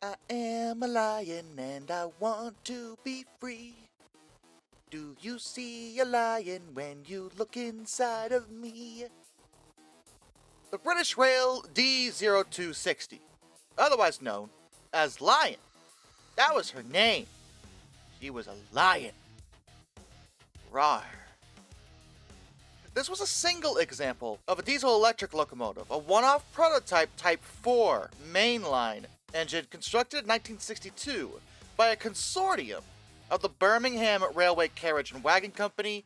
I am a lion and I want to be free. Do you see a lion when you look inside of me? The British Rail D0260, otherwise known as Lion. That was her name. She was a lion. Rawr. This was a single example of a diesel-electric locomotive, a one-off prototype Type 4 mainline engine constructed in 1962 by a consortium of the Birmingham Railway Carriage and Wagon Company,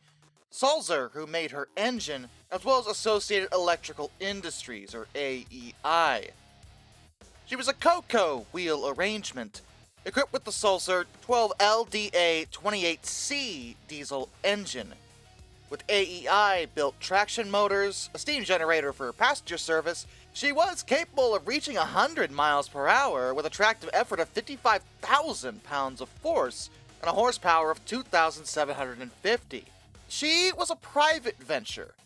Sulzer, who made her engine, as well as Associated Electrical Industries, or AEI. She was a Coco wheel arrangement, equipped with the Sulzer 12LDA28C diesel engine. With AEI built traction motors, a steam generator for passenger service, she was capable of reaching 100 miles per hour with a tractive effort of 55,000 pounds of force and a horsepower of 2,750. She was a private venture,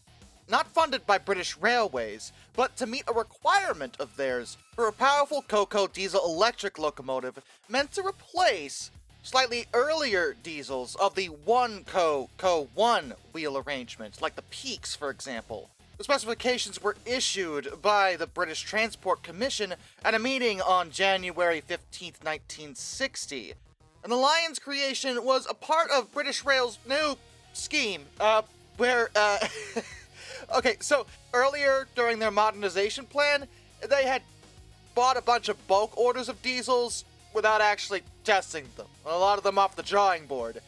not funded by British Railways, but to meet a requirement of theirs for a powerful Coco diesel-electric locomotive meant to replace slightly earlier diesels of the Co-1 wheel arrangement, like the Peaks, for example. The specifications were issued by the British Transport Commission at a meeting on January 15, 1960, and the Lion's creation was a part of British Rail's new scheme, okay, so earlier during their modernization plan, they had bought a bunch of bulk orders of diesels without actually testing them, a lot of them off the drawing board.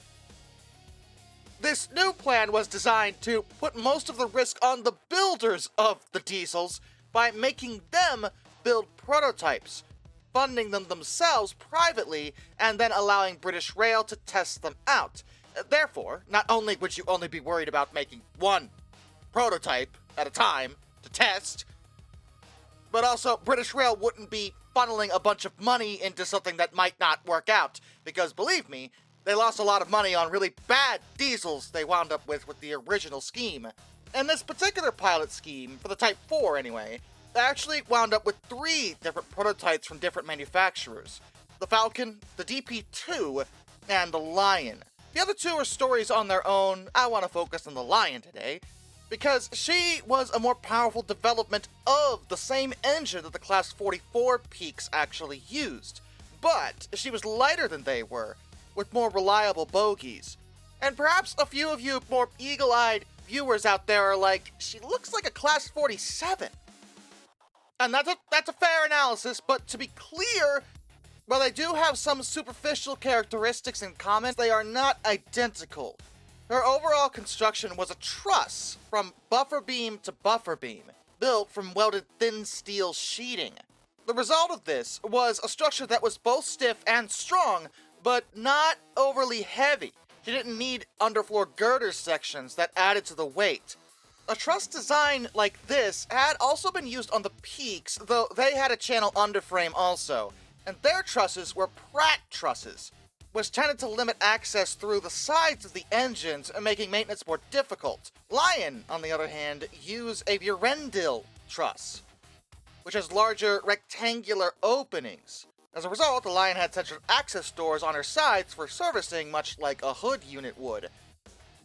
This new plan was designed to put most of the risk on the builders of the diesels by making them build prototypes, funding them themselves privately, and then allowing British Rail to test them out. Therefore, not only would you only be worried about making one prototype at a time to test, but also British Rail wouldn't be funneling a bunch of money into something that might not work out, because believe me, they lost a lot of money on really bad diesels they wound up with the original scheme. And this particular pilot scheme, for the Type 4 anyway, actually wound up with 3 different prototypes from different manufacturers: the Falcon, the DP2, and the Lion. The other 2 are stories on their own. I want to focus on the Lion today, because she was a more powerful development of the same engine that the Class 44 Peaks actually used, but she was lighter than they were, with more reliable bogies. And perhaps a few of you more eagle-eyed viewers out there are like, she looks like a Class 47. And that's a fair analysis, but to be clear, while they do have some superficial characteristics in common, they are not identical. Her overall construction was a truss from buffer beam to buffer beam, built from welded thin steel sheeting. The result of this was a structure that was both stiff and strong, but not overly heavy. She didn't need underfloor girder sections that added to the weight. A truss design like this had also been used on the Peaks, though they had a channel underframe also, and their trusses were Pratt trusses, which tended to limit access through the sides of the engines, making maintenance more difficult. Lion, on the other hand, used a Vierendeel truss, which has larger rectangular openings. As a result, the Lion had central access doors on her sides for servicing, much like a hood unit would.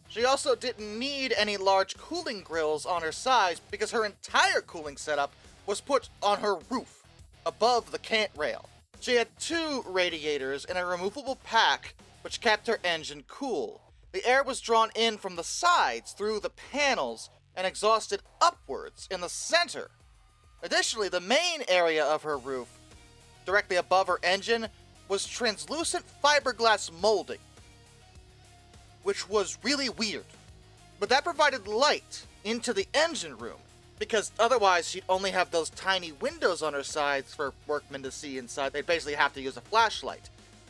She also didn't need any large cooling grills on her sides because her entire cooling setup was put on her roof, above the cant rail. She had 2 radiators in a removable pack which kept her engine cool. The air was drawn in from the sides through the panels and exhausted upwards in the center. Additionally, the main area of her roof, directly above her engine, was translucent fiberglass molding, which was really weird. But that provided light into the engine room, because otherwise she'd only have those tiny windows on her sides for workmen to see inside. They'd basically have to use a flashlight.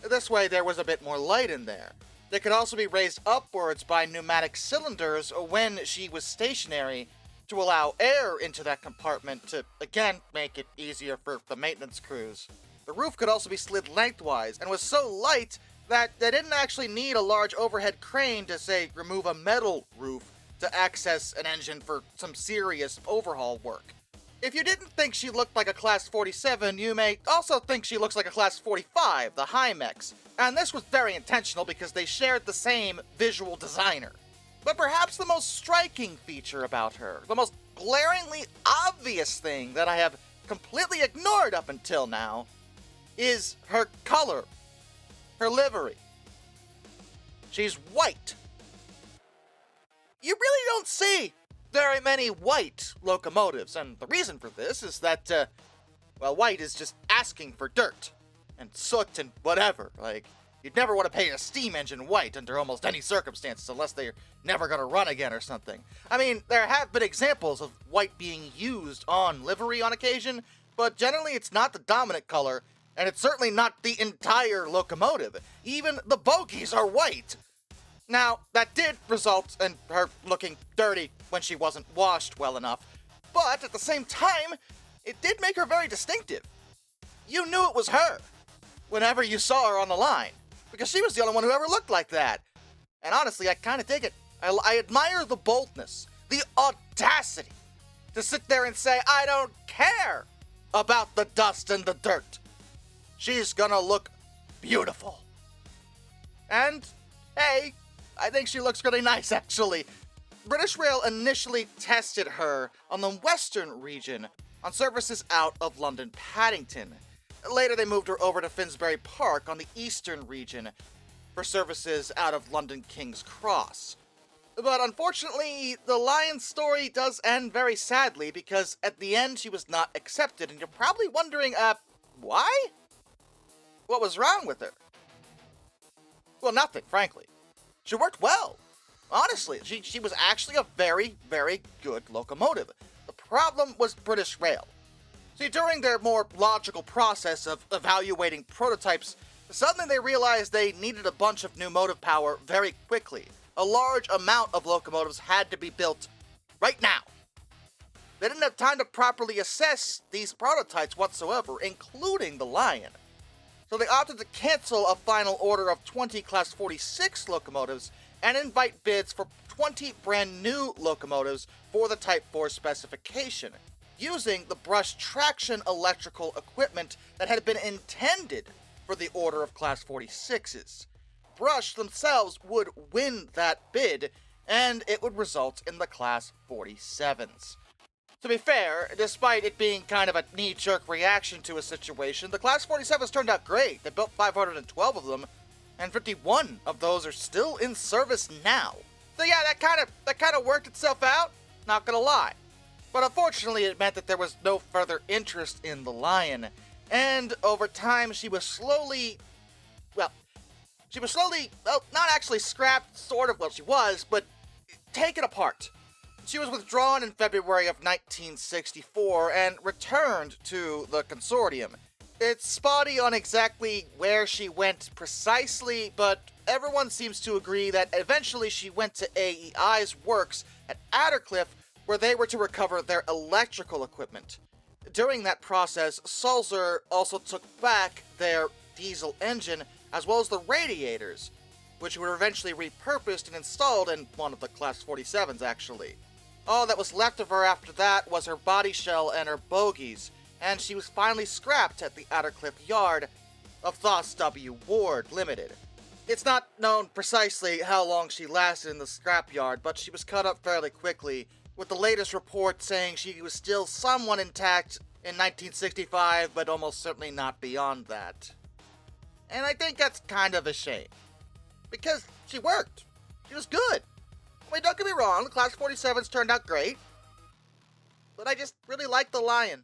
This way there was a bit more light in there. They could also be raised upwards by pneumatic cylinders when she was stationary to allow air into that compartment to, again, make it easier for the maintenance crews. The roof could also be slid lengthwise and was so light that they didn't actually need a large overhead crane to, say, remove a metal roof to access an engine for some serious overhaul work. If you didn't think she looked like a Class 47, you may also think she looks like a Class 45, the Hymex. And this was very intentional because they shared the same visual designer. But perhaps the most striking feature about her, the most glaringly obvious thing that I have completely ignored up until now, is her color, her livery. She's white. You really don't see very many white locomotives, and the reason for this is that, white is just asking for dirt and soot and whatever. Like, you'd never want to paint a steam engine white under almost any circumstances unless they're never going to run again or something. I mean, there have been examples of white being used on livery on occasion, but generally it's not the dominant color, and it's certainly not the entire locomotive. Even the bogies are white. Now, that did result in her looking dirty when she wasn't washed well enough, but at the same time, it did make her very distinctive. You knew it was her whenever you saw her on the line, because she was the only one who ever looked like that. And honestly, I kind of dig it. I admire the boldness, the audacity to sit there and say, I don't care about the dust and the dirt. She's gonna look beautiful. And, hey, I think she looks really nice, actually. British Rail initially tested her on the western region on services out of London Paddington. Later, they moved her over to Finsbury Park on the eastern region for services out of London King's Cross. But unfortunately, the Lion story does end very sadly because at the end she was not accepted, and you're probably wondering, why? What was wrong with her? Well, nothing, frankly. She worked well. Honestly, she was actually a very, very good locomotive. The problem was British Rail. See, during their more logical process of evaluating prototypes, suddenly they realized they needed a bunch of new motive power very quickly. A large amount of locomotives had to be built right now. They didn't have time to properly assess these prototypes whatsoever, including the Lion. So they opted to cancel a final order of 20 Class 46 locomotives and invite bids for 20 brand new locomotives for the Type 4 specification, using the brushed traction electrical equipment that had been intended for the order of Class 46s. Brush themselves would win that bid, and it would result in the Class 47s. To be fair, despite it being kind of a knee-jerk reaction to a situation, the Class 47s turned out great. They built 512 of them, and 51 of those are still in service now. So yeah, that kind of worked itself out, not gonna lie. But unfortunately, it meant that there was no further interest in the Lion, and over time she was slowly, not actually scrapped, sort of, she was, but taken apart. She was withdrawn in February of 1964 and returned to the consortium. It's spotty on exactly where she went precisely, but everyone seems to agree that eventually she went to AEI's works at Attercliffe, where they were to recover their electrical equipment. During that process, Sulzer also took back their diesel engine, as well as the radiators, which were eventually repurposed and installed in one of the Class 47s, actually. All that was left of her after that was her body shell and her bogies, and she was finally scrapped at the Attercliffe yard of Thos W. Ward Limited. It's not known precisely how long she lasted in the scrapyard, but she was cut up fairly quickly, with the latest report saying she was still somewhat intact in 1965, but almost certainly not beyond that. And I think that's kind of a shame, because she worked. She was good. I mean, don't get me wrong, the Class 47s turned out great, but I just really like the Lion.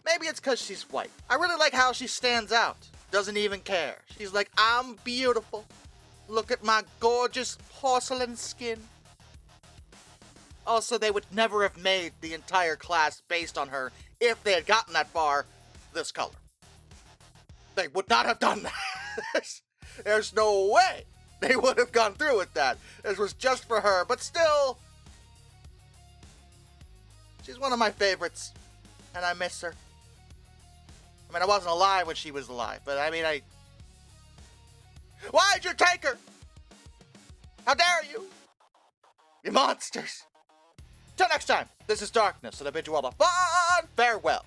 Maybe it's because she's white. I really like how she stands out. Doesn't even care. She's like, I'm beautiful. Look at my gorgeous porcelain skin. Also, they would never have made the entire class based on her if they had gotten that far this color. They would not have done that. There's no way they would have gone through with that. This was just for her, but still, she's one of my favorites, and I miss her. I mean, I wasn't alive when she was alive, but I mean, Why'd you take her? How dare you? You monsters. Till next time, this is Darkness, and I bid you all a fun farewell.